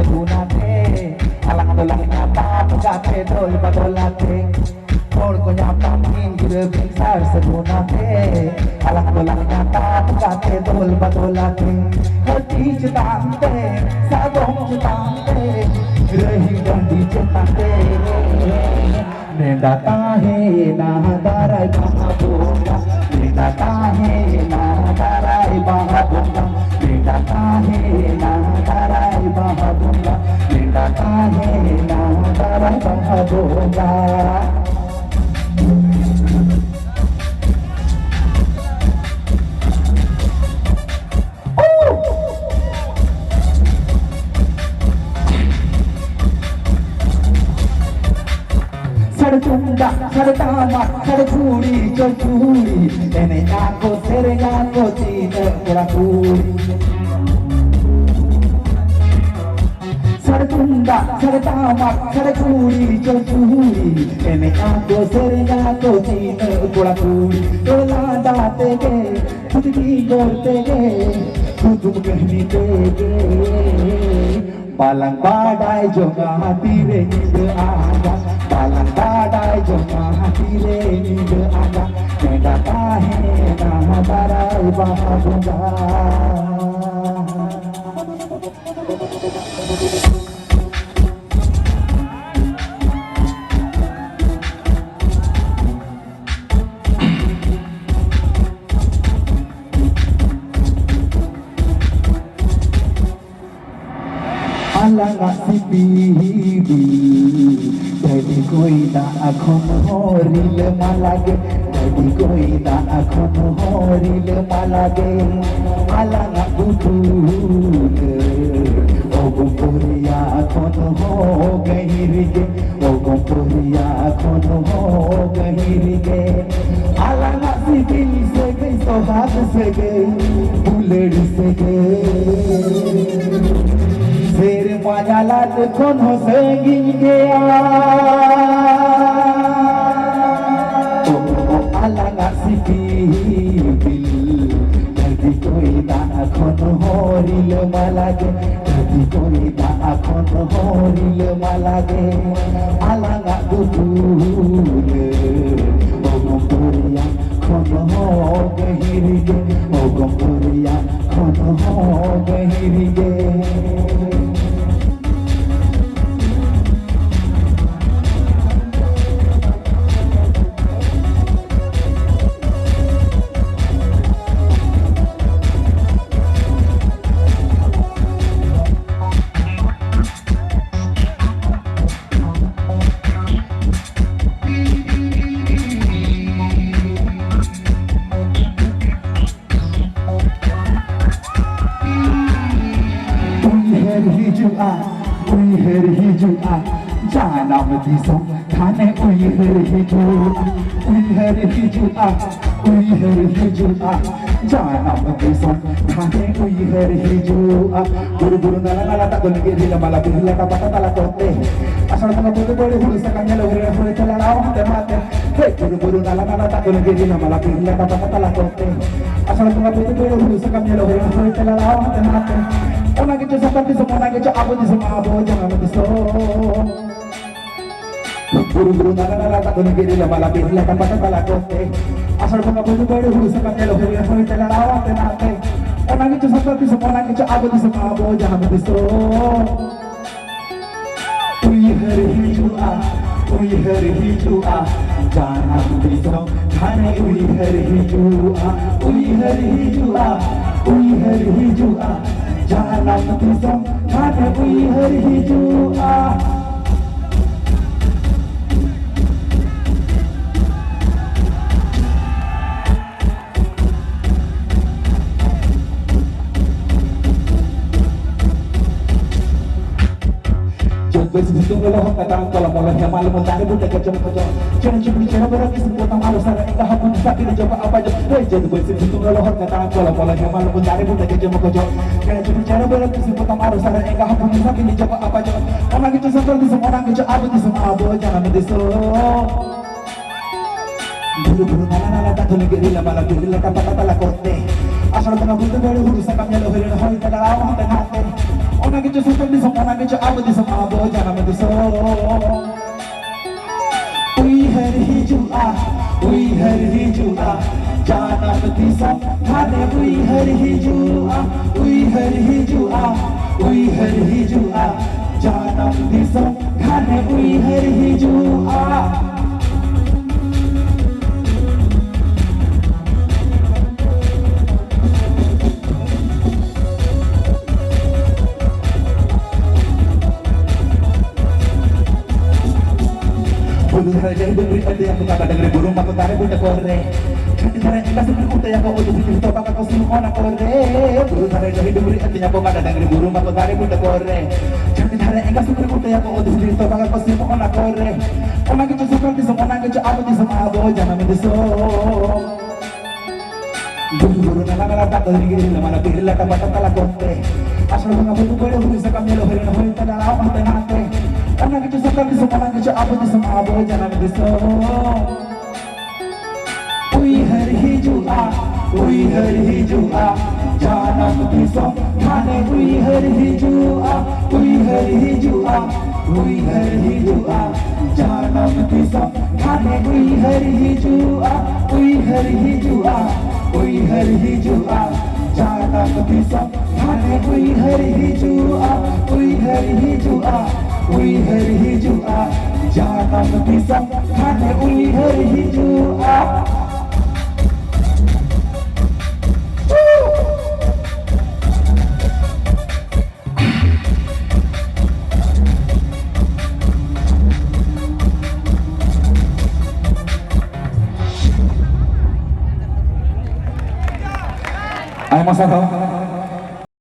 segunate alang dolang nyata pegate dol badolate Por ko nyapang ingir bingsar segunate alang dolang nyata pegate dol badolate hati cetante sadong cetante rahi dandi cetante nenda tahe na darai bahabonga nenda tahe na darai bahabonga nenda tahe na darai bahabonga nenda tahe na darai bahabonga Sartunda, sartama, sarturi, chachuri, ene ako, sere ako, tine kurakuri. Sartunda, sartama, sarturi, chachuri, ene ako, sere ako, tine kurakuri. Tola date ke, khudki gorte ke, khudum kahni tege. Balang badai jonga hati re nid aga. Balang badai jonga hati re nid aga. Nenda tahe na darai bahabonga. Alang si pibi jadi koi ta akhon hori le malage jadi koi ta akhon hori le malage alang butu o gomporiya akhon ho gahirige o gomporiya akhon ho gahirige alang si dil se gei sohat se gei buled se gei फिर मायालात कौन हो संगीन गया अलग city bill कभी कोई दाना कौन हो रिल मालागे कभी कोई दाना कौन हो रिल मालागे अलग बुतूल ओगोपुरिया कौन हो गहिरिगे ओगोपुरिया कौन हो गहिरिगे Uyher hijua janam disam thane uyher hijua uyher hijua janam disam thane uyher hijua buru buru nala nala tak goni giri la mala birla ka pata tala kote asal tanga bote bole hulu sakanya lo hire hore tala law hate mate hey buru buru nala nala tak goni giri la mala birla ka pata tala kote asal tanga bote bole hulu sakanya lo hire hore tala law hate mate ona gitu seperti semua gitu abu di semua abu jangan begitu buru-buru nala tak goni giri la mala birla ka pata tala kote asal tanga bote bole hulu sakanya lo hire hore tala law hate mate ona gitu seperti semua gitu abu di semua abu jangan begitu uyher hijua janam disam thane uyher hijua janam disam thane uyher hijua Begitu kalau kata kalau malah yang malam mencari bunda kacau jangan cuma bicara berarti semua malu sana enggak hapun tapi dicoba apa aja jadi begitu kalau kata kalau malah yang malam mencari bunda kacau jangan cuma bicara berarti semua malu sana enggak hapun tapi dicoba apa aja orang itu seperti semua orang kacau apa di semua abu jangan mendeso buru-buru nala tak goni giri la mala birla ka pata tala kote asal tanga butu bolu huru sakam yalo hiri hoi tala lawa hate Ona gitu suka di sama ona gitu abu di sama abu jangan itu so. We had hijua, jana betisa, hane we had hijua, jana betisa, hane we had hijua. Bulu raja itu beri ada yang buka kadang dari burung aku tarik buta kore. Jadi cara yang kasih berkuta yang kau udah bikin topak kau semua nak kore. Bulu raja itu beri ada yang buka kadang dari burung aku tarik buta kore. Jadi cara yang kasih berkuta yang kau udah bikin topak kau semua nak kore. Ona gitu suka di semua nak gitu apa di semua abo jangan mendeso. Bulu nana tak tahu lagi lama nak pilih lah kapan tak lah konte. Asal bunga bulu kore bisa kami lo hari nak tak lah apa tak nate. Ona gitu suka di semua nak gitu apa di semua abo jangan mendeso. We had hijua, jana betisa, hane we had hijua, jana betisa, hane we had hijua, jana betisa, hane we had hijua, jana betisa, hane we had hijua. Ayo Mas Arho.